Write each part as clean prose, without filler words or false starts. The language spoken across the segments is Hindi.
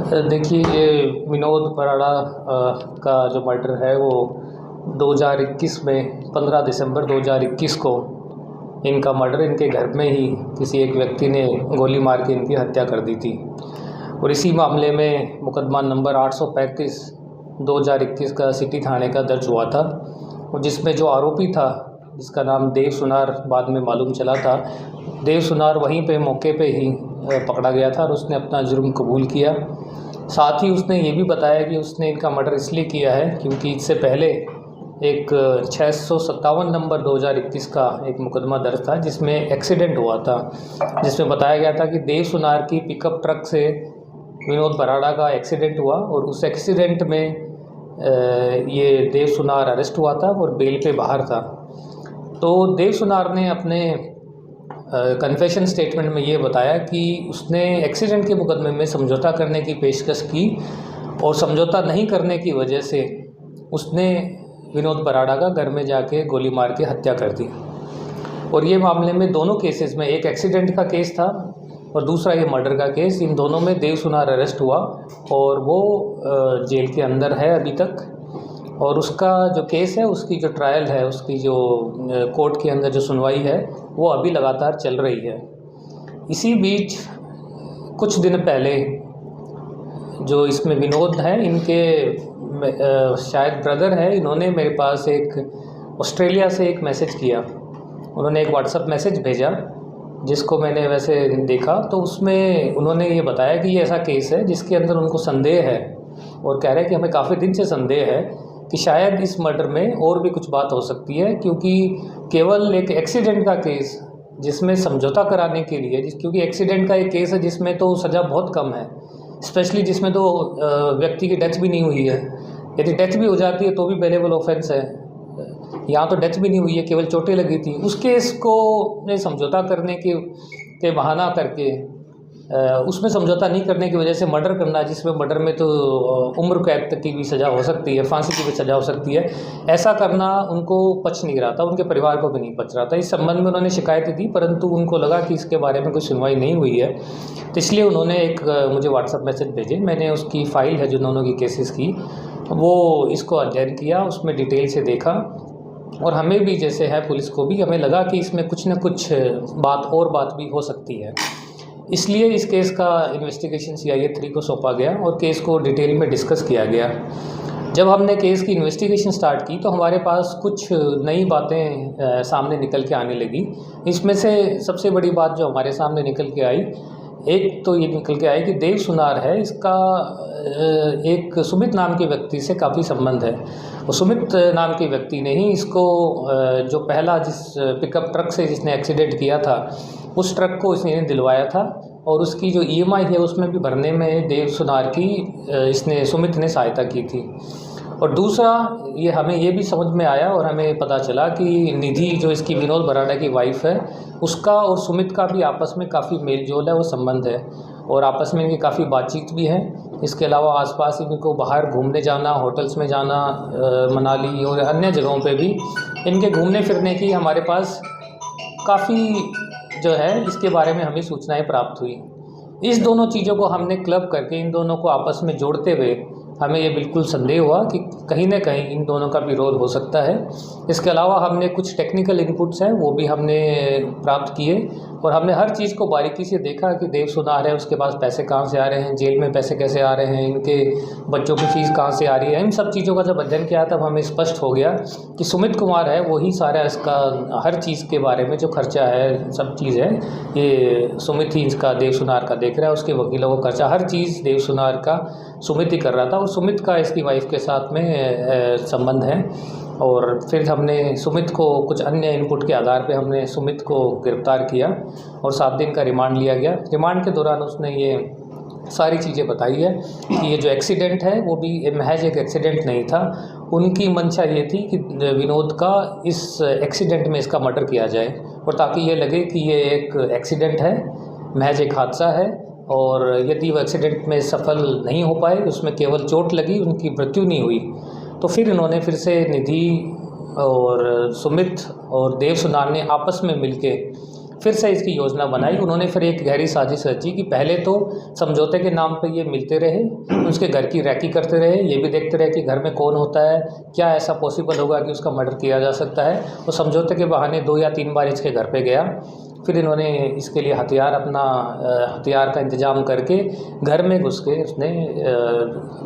देखिए, ये विनोद पराड़ा का जो मर्डर है वो 2021 में 15 दिसंबर 2021 को इनका मर्डर इनके घर में ही किसी एक व्यक्ति ने गोली मार के इनकी हत्या कर दी थी। और इसी मामले में मुकदमा नंबर 835 2021 का सिटी थाने का दर्ज हुआ था, और जिसमें जो आरोपी था जिसका नाम देव सुनार बाद में मालूम चला था, देव सुनार वहीं पे मौके पे ही पकड़ा गया था और उसने अपना जुर्म कबूल किया। साथ ही उसने ये भी बताया कि उसने इनका मर्डर इसलिए किया है क्योंकि इससे पहले एक 657 नंबर 2021 का एक मुकदमा दर्ज था जिसमें एक्सीडेंट हुआ था, जिसमें बताया गया था कि देव सुनार की पिकअप ट्रक से विनोद पराड़ा का एक्सीडेंट हुआ और उस एक्सीडेंट में ये देव सुनार अरेस्ट हुआ था और बेल पे बाहर था। तो देव सुनार ने अपने कन्फेशन स्टेटमेंट में ये बताया कि उसने एक्सीडेंट के मुकदमे में समझौता करने की पेशकश की और समझौता नहीं करने की वजह से उसने विनोद पराड़ा का घर में जाके गोली मार के हत्या कर दी। और ये मामले में दोनों केसेस में, एक एक्सीडेंट का केस था और दूसरा ये मर्डर का केस, इन दोनों में देव सुनार अरेस्ट हुआ और वो जेल के अंदर है अभी तक। और उसका जो केस है, उसकी जो ट्रायल है, उसकी जो कोर्ट के अंदर जो सुनवाई है वो अभी लगातार चल रही है। इसी बीच कुछ दिन पहले जो इसमें विनोद हैं, इनके शायद ब्रदर है, इन्होंने मेरे पास एक ऑस्ट्रेलिया से एक मैसेज किया। उन्होंने एक व्हाट्सएप मैसेज भेजा जिसको मैंने वैसे देखा, तो उसमें उन्होंने ये बताया कि ये ऐसा केस है जिसके अंदर उनको संदेह है और कह रहे हैं कि हमें काफ़ी दिन से संदेह है कि शायद इस मर्डर में और भी कुछ बात हो सकती है, क्योंकि केवल एक एक्सीडेंट का केस जिसमें समझौता कराने के लिए, क्योंकि एक्सीडेंट का एक केस है जिसमें तो सज़ा बहुत कम है, स्पेशली जिसमें तो व्यक्ति की डेथ भी नहीं हुई है। यदि डेथ भी हो जाती है तो भी बेलेबल ऑफेंस है। यहाँ तो डेथ भी नहीं हुई है, केवल चोटें लगी थी। उस केस को ने समझौता करने के बहाना करके उसमें समझौता नहीं करने की वजह से मर्डर करना, जिसमें मर्डर में तो उम्र कैद तक की भी सज़ा हो सकती है, फांसी की भी सज़ा हो सकती है, ऐसा करना उनको पच नहीं रहा था, उनके परिवार को भी नहीं पच रहा था। इस संबंध में उन्होंने शिकायतें दी, परंतु उनको लगा कि इसके बारे में कोई सुनवाई नहीं हुई है, तो इसलिए उन्होंने एक मुझे व्हाट्सएप मैसेज भेजे। मैंने उसकी फ़ाइल है जो दोनों की केसेस की, वो इसको अध्ययन किया, उसमें डिटेल से देखा, और हमें भी जैसे है पुलिस को भी हमें लगा कि इसमें कुछ न कुछ बात भी हो सकती है। इसलिए इस केस का इन्वेस्टिगेशन CIA 3 को सौंपा गया और केस को डिटेल में डिस्कस किया गया। जब हमने केस की इन्वेस्टिगेशन स्टार्ट की तो हमारे पास कुछ नई बातें सामने निकल के आने लगी। इसमें से सबसे बड़ी बात जो हमारे सामने निकल के आई, एक तो ये निकल के आई कि देव सुनार है, इसका एक सुमित नाम के व्यक्ति से काफ़ी संबंध है। और सुमित नाम के व्यक्ति ने ही इसको जो पहला जिस पिकअप ट्रक से जिसने एक्सीडेंट किया था, उस ट्रक को इसने दिलवाया था, और उसकी जो EMI है उसमें भी भरने में देव सुनार की इसने सुमित ने सहायता की थी। और दूसरा ये हमें ये भी समझ में आया और हमें पता चला कि निधि जो इसकी विनोद पराड़ा की वाइफ है, उसका और सुमित का भी आपस में काफ़ी मेल जोल है, वो संबंध है, और आपस में इनकी काफ़ी बातचीत भी है। इसके अलावा आसपास इनको बाहर घूमने जाना, होटल्स में जाना, मनाली और अन्य जगहों पे भी इनके घूमने फिरने की हमारे पास काफ़ी जो है इसके बारे में हमें सूचनाएं प्राप्त हुई। इस दोनों चीज़ों को हमने क्लब करके इन दोनों को आपस में जोड़ते हुए हमें ये बिल्कुल संदेह हुआ कि कहीं ना कहीं इन दोनों का भी रोल हो सकता है। इसके अलावा हमने कुछ टेक्निकल इनपुट्स हैं वो भी हमने प्राप्त किए, और हमने हर चीज़ को बारीकी से देखा कि देव सुनार है, उसके पास पैसे कहाँ से आ रहे हैं, जेल में पैसे कैसे आ रहे हैं, इनके बच्चों की फ़ीस कहाँ से आ रही है। इन सब चीज़ों का जब अध्ययन किया तब हमें स्पष्ट हो गया कि सुमित कुमार है वही सारा इसका हर चीज़ के बारे में जो खर्चा है, सब चीज़ है, ये सुमित ही इसका देव सुनार का देख रहा है। उसके वकीलों का खर्चा, हर चीज़ देव सुनार का सुमित ही कर रहा था, और सुमित का इसकी वाइफ के साथ में संबंध है। और फिर हमने सुमित को कुछ अन्य इनपुट के आधार पे हमने सुमित को गिरफ़्तार किया और 7 दिन का रिमांड लिया गया। रिमांड के दौरान उसने ये सारी चीज़ें बताई है कि ये जो एक्सीडेंट है वो भी महज एक एक्सीडेंट नहीं था। उनकी मंशा ये थी कि विनोद का इस एक्सीडेंट में इसका मर्डर किया जाए, और ताकि ये लगे कि ये एक एक्सीडेंट है, महज एक हादसा है, और यदि वो एक्सीडेंट में सफल नहीं हो पाए, उसमें केवल चोट लगी, उनकी मृत्यु नहीं हुई, तो फिर इन्होंने फिर से निधि और सुमित और देव सुनार ने आपस में मिलके फिर से इसकी योजना बनाई। उन्होंने फिर एक गहरी साजिश रची कि पहले तो समझौते के नाम पे ये मिलते रहे, उसके घर की रैकी करते रहे, ये भी देखते रहे कि घर में कौन होता है, क्या ऐसा पॉसिबल होगा कि उसका मर्डर किया जा सकता है। वो समझौते के बहाने 2 या 3 बार इसके घर पे गया। फिर इन्होंने इसके लिए हथियार का इंतज़ाम करके घर में घुस के उसने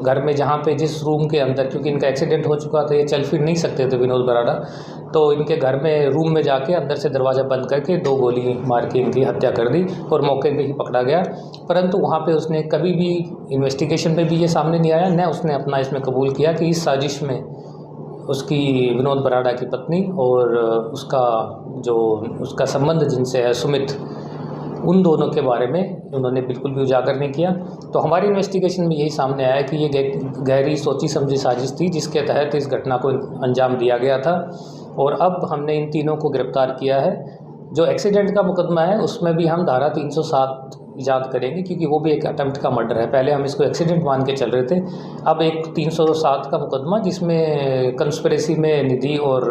घर में जहाँ पे जिस रूम के अंदर, क्योंकि इनका एक्सीडेंट हो चुका था, ये चल फिर नहीं सकते थे विनोद बराड़ा, तो इनके घर में रूम में जाके अंदर से दरवाज़ा बंद करके 2 गोली मार के इनकी हत्या कर दी और मौके पे ही पकड़ा गया। परंतु वहाँ पे उसने कभी भी इन्वेस्टिगेशन में भी ये सामने नहीं आया, न उसने अपना इसमें कबूल किया कि इस साजिश में उसकी विनोद बराड़ा की पत्नी और उसका संबंध जिनसे है सुमित, उन दोनों के बारे में उन्होंने बिल्कुल भी उजागर नहीं किया। तो हमारी इन्वेस्टिगेशन में यही सामने आया कि ये गहरी सोची समझी साजिश थी जिसके तहत इस घटना को अंजाम दिया गया था। और अब हमने इन तीनों को गिरफ्तार किया है। जो एक्सीडेंट का मुकदमा है उसमें भी हम धारा 307 ईजाद करेंगे, क्योंकि वो भी एक अटेम्प्ट का मर्डर है। पहले हम इसको एक्सीडेंट मान के चल रहे थे, अब एक 307 का मुकदमा जिसमें कंस्पिरेसी में निधि और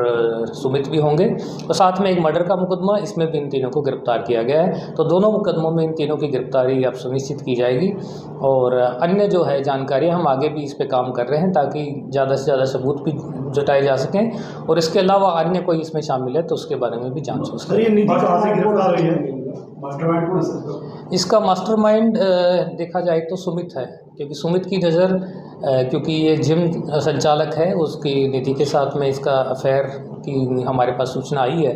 सुमित भी होंगे, और साथ में एक मर्डर का मुकदमा, इसमें भी इन तीनों को गिरफ्तार किया गया है। तो दोनों मुकदमों में इन तीनों की गिरफ्तारी अब सुनिश्चित की जाएगी। और अन्य जो है जानकारी हम आगे भी इस पर काम कर रहे हैं ताकि ज़्यादा से ज़्यादा सबूत भी जुटाए जा सकें, और इसके अलावा अन्य कोई इसमें शामिल है तो उसके बारे में भी जांच हो सके। इसका मास्टरमाइंड देखा जाए तो सुमित है, क्योंकि सुमित की नज़र, क्योंकि ये जिम संचालक है, उसकी निधि के साथ में इसका अफेयर की हमारे पास सूचना आई है,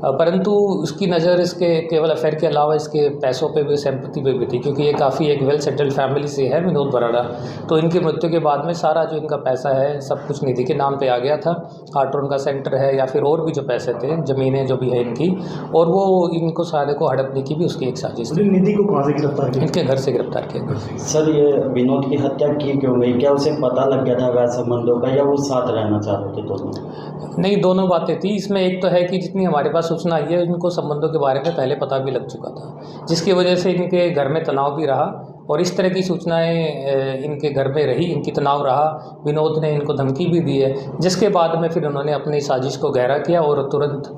परंतु उसकी नज़र इसके केवल अफेयर के अलावा इसके पैसों पे भी, संपत्ति पे भी थी, क्योंकि ये काफ़ी एक वेल सेटल्ड फैमिली से है विनोद बराड़ा। तो इनकी मृत्यु के बाद में सारा जो इनका पैसा है सब कुछ निधि के नाम पे आ गया था। आर्ट्रॉन का सेंटर है या फिर और भी जो पैसे थे, ज़मीनें जो भी है इनकी, और वो इनको सारे को हड़पने की भी उसकी एक साजिश थी। निधि को कहाँ से गिरफ्तार किया? इनके घर से गिरफ्तार किया। सर, ये विनोद की हत्या की क्यों गई? क्या उसे पता लग गया था वैसे संबंधों का, या वो साथ रहना चाह रहे थे दोनों? नहीं, दोनों बातें थी इसमें। एक तो है कि जितनी हमारे पास सूचना आई है, इनको संबंधों के बारे में पहले पता भी लग चुका था, जिसकी वजह से इनके घर में तनाव भी रहा, और इस तरह की सूचनाएं इनके घर में रही, इनकी तनाव रहा। विनोद ने इनको धमकी भी दी है, जिसके बाद में फिर उन्होंने अपनी साजिश को गहरा किया और तुरंत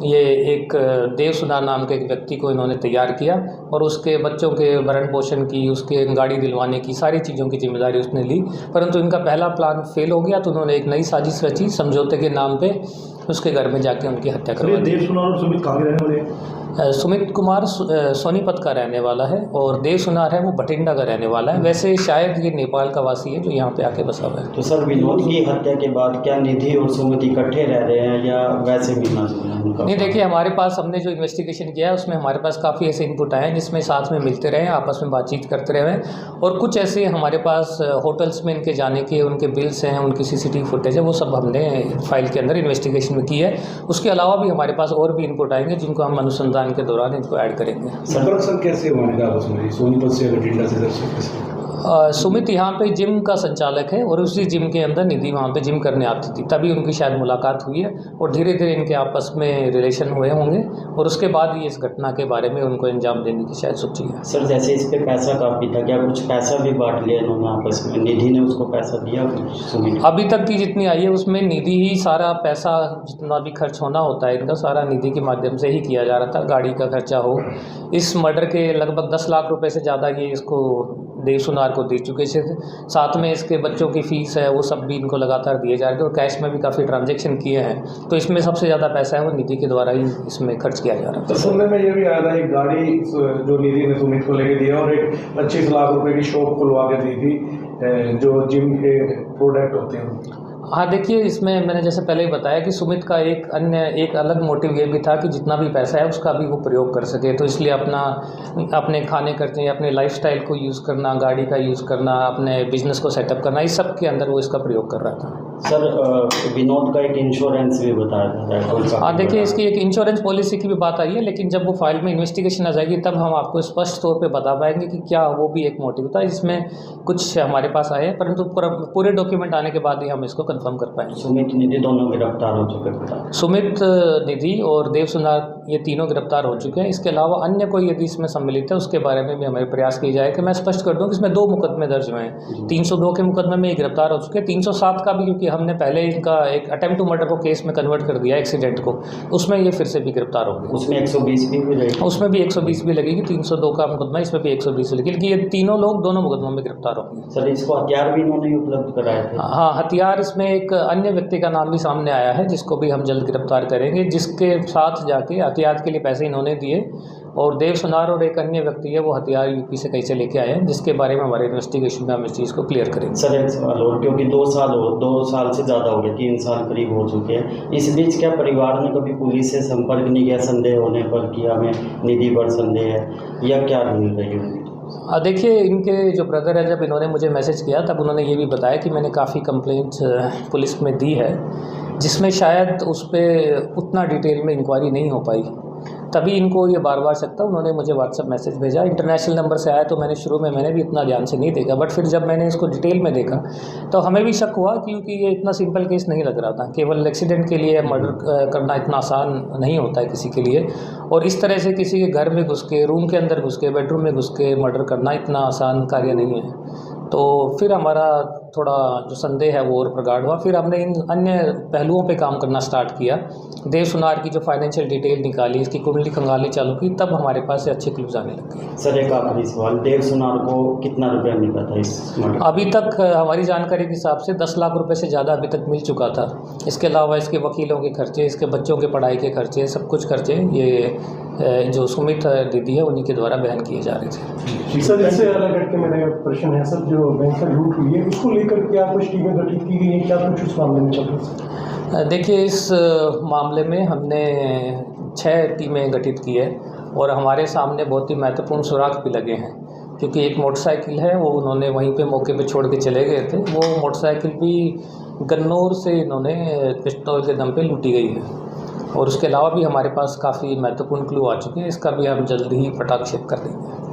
ये एक देव सुनार नाम के एक व्यक्ति को इन्होंने तैयार किया और उसके बच्चों के भरण पोषण की, उसके गाड़ी दिलवाने की, सारी चीज़ों की जिम्मेदारी उसने ली। परंतु इनका पहला प्लान फेल हो गया, तो उन्होंने एक नई साजिश रची समझौते के नाम पे, उसके घर में जाके उनकी हत्या करवा दी। देव सुनार और सुमित कहाँ के रहने वाले हैं? सुमित कुमार सोनीपत का रहने वाला है और देव सुनार है वो बठिंडा का रहने वाला है। वैसे शायद ये नेपाल का वासी है जो यहाँ पे आके बसा हुआ है। तो सर, विनोद की हत्या के बाद क्या निधि और सुमित इकट्ठे रह रहे हैं या वैसे मिलना जुलना? नहीं, देखिए, हमारे पास हमने जो इन्वेस्टिगेशन किया है उसमें हमारे पास काफ़ी ऐसे इनपुट आए हैं जिसमें साथ में मिलते रहे, आपस में बातचीत करते रहे, और कुछ ऐसे हमारे पास होटल्स में इनके जाने के उनके बिल्स हैं, उनकी CCTV फुटेज है, वो सब हमने फाइल के अंदर इन्वेस्टिगेशन में की है। उसके अलावा भी हमारे पास और भी इनपुट आएंगे जिनको हम अनुसंधान के दौरान इनको ऐड करेंगे। संपर्क कैसे हुआ उसमें, सोनीपत से बठिंडा से कैसे? सुमित यहाँ पे जिम का संचालक है और उसी जिम के अंदर निधि वहाँ पे जिम करने आती थी, तभी उनकी शायद मुलाकात हुई है और धीरे धीरे इनके आपस में रिलेशन हुए होंगे, और उसके बाद ही इस घटना के बारे में उनको अंजाम देने की शायद सोची है। सर, जैसे इस पे पैसा काफ़ी था, क्या कुछ पैसा भी बांट लिया इन्होंने आपस में? निधि ने उसको पैसा दिया सुमित? अभी तक की जितनी आई है उसमें निधि ही सारा पैसा, जितना भी खर्च होना होता है इनका, सारा निधि के माध्यम से ही किया जा रहा था। गाड़ी का खर्चा हो, इस मर्डर के लगभग 10 लाख रुपए से ज़्यादा ये इसको देव सुनार को दे चुके थे। साथ में इसके बच्चों की फ़ीस है वो सब भी इनको लगातार दिए जा रहे थे, और कैश में भी काफ़ी ट्रांजैक्शन किए हैं। तो इसमें सबसे ज़्यादा पैसा है वो निधि के द्वारा ही इसमें खर्च किया जा रहा था। तो सुनने में ये भी आया था एक गाड़ी जो निधि ने सुमित को लेके दिया और एक 25 लाख रुपए की शॉप खुलवा के दी थी जो जिम के प्रोडक्ट होते हैं। हाँ, देखिए, इसमें मैंने जैसे पहले ही बताया कि सुमित का एक अलग मोटिव ये भी था कि जितना भी पैसा है उसका भी वो प्रयोग कर सके, तो इसलिए अपने खाने खर्चे या अपने लाइफस्टाइल को यूज़ करना, गाड़ी का यूज़ करना, अपने बिजनेस को सेटअप करना, इस सब के अंदर वो इसका प्रयोग कर रहा था। सर, विनोद का एक इंश्योरेंस भी बताया था। हाँ, देखिए, इसकी एक इंश्योरेंस पॉलिसी की भी बात आई है, लेकिन जब वो फाइल में इन्वेस्टिगेशन आ जाएगी तब हम आपको स्पष्ट तौर पे बता पाएंगे कि क्या वो भी एक मोटिव था। इसमें कुछ हमारे पास आए हैं, परंतु पूरे डॉक्यूमेंट आने के बाद ही हम इसको कंफर्म कर पाएंगे। सुमित निधि दोनों गिरफ्तार हो चुके हैं। सुमित निधि और देव सुनार ये तीनों गिरफ्तार हो चुके हैं। इसके अलावा अन्य कोई यदि इसमें सम्मिलित है उसके बारे में भी हमारे प्रयास किए जाए। कि मैं स्पष्ट कर दूं कि इसमें 2 मुकदमे दर्ज हुए हैं। 302 के मुकदमे में ये गिरफ्तार हो चुके हैं। 307 का भी, क्योंकि हमने पहले इनका एक अटेम्प्ट टू मर्डर को केस में कन्वर्ट कर दिया एक्सीडेंट को, उसमें ये फिर से भी गिरफ्तार हो गए। उसमें 120 भी लगेगी, उसमें भी 120 भी लगेगी। 302 का मुकदमा, इसमें भी 120 लगेगी। लेकिन ये तीनों लोग दोनों मुकदमों में गिरफ्तार होंगे। सर इसको हथियार भी इन्होंने उपलब्ध कराए थे? हाँ, हथियार इसमें एक अन्य व्यक्ति का नाम भी सामने आया है जिसको भी हम जल्द गिरफ्तार करेंगे, जिसके साथ जाके हथियार के लिए पैसे इन्होंने दिए। और देव सुनार और एक अन्य व्यक्ति है, वो हथियार यूपी से कहीं से लेके आए हैं, जिसके बारे में हमारे इन्वेस्टिगेशन में हम इस चीज़ को क्लियर करेंगे। सर एक सवाल और, क्योंकि 2 साल से ज़्यादा हो गए, 3 साल करीब हो चुके हैं, इस बीच क्या परिवार ने कभी पुलिस से संपर्क नहीं किया संदेह होने पर कि हमें निधि पर संदेह है, या क्या मिल रही होगी? देखिए, इनके जो ब्रदर है, जब इन्होंने मुझे मैसेज किया तब उन्होंने ये भी बताया कि मैंने काफ़ी कंप्लेंट्स पुलिस में दी है, जिसमें शायद उस पर उतना डिटेल में इंक्वायरी नहीं हो पाई, तभी इनको ये बार बार सकता। उन्होंने मुझे व्हाट्सएप मैसेज भेजा, इंटरनेशनल नंबर से आया, तो मैंने भी इतना ध्यान से नहीं देखा। बट फिर जब मैंने इसको डिटेल में देखा तो हमें भी शक हुआ, क्योंकि ये इतना सिंपल केस नहीं लग रहा था। केवल एक्सीडेंट के लिए मर्डर करना इतना आसान नहीं होता है किसी के लिए, और इस तरह से किसी के घर में घुस के, रूम के अंदर घुस के, बेडरूम में घुस के मर्डर करना इतना आसान कार्य नहीं है। तो फिर हमारा थोड़ा जो संदेह है वो और प्रगाढ़ हुआ। फिर हमने इन अन्य पहलुओं पे काम करना स्टार्ट किया। देव सुनार की जो फाइनेंशियल डिटेल निकाली, इसकी कुंडली खंगालनी चालू की, तब हमारे पास से अच्छे क्लूज आने लगे। सर एक आखिरी सवाल, देव सुनार को कितना रुपया मिला था इस मर्डर? अभी तक हमारी जानकारी के हिसाब से 10 लाख रुपए से ज़्यादा अभी तक मिल चुका था। इसके अलावा इसके वकीलों के खर्चे, इसके बच्चों के पढ़ाई के खर्चे, सब कुछ खर्चे ये जो सुमित दीदी है उन्हीं के द्वारा बयान किए जा रहे थे। सर इससे अलग हटके मेरा प्रश्न है सर, जो बैंक का लूट हुई है उसको लेकर क्या कुछ टीमें गठित की गई है, क्या कुछ उस मामले में चल रहा है? देखिए, इस मामले में हमने 6 टीमें गठित की है, और हमारे सामने बहुत ही महत्वपूर्ण सुराग भी लगे हैं। क्योंकि एक मोटरसाइकिल है, वो उन्होंने वहीं पे मौके पे छोड़ के चले गए थे। वो मोटरसाइकिल भी गन्नौर से इन्होंने पिस्तौल के दम पे लूटी गई है। और उसके अलावा भी हमारे पास काफ़ी महत्वपूर्ण क्लू आ चुके हैं, इसका भी हम जल्द ही पटाक्षेप कर देंगे।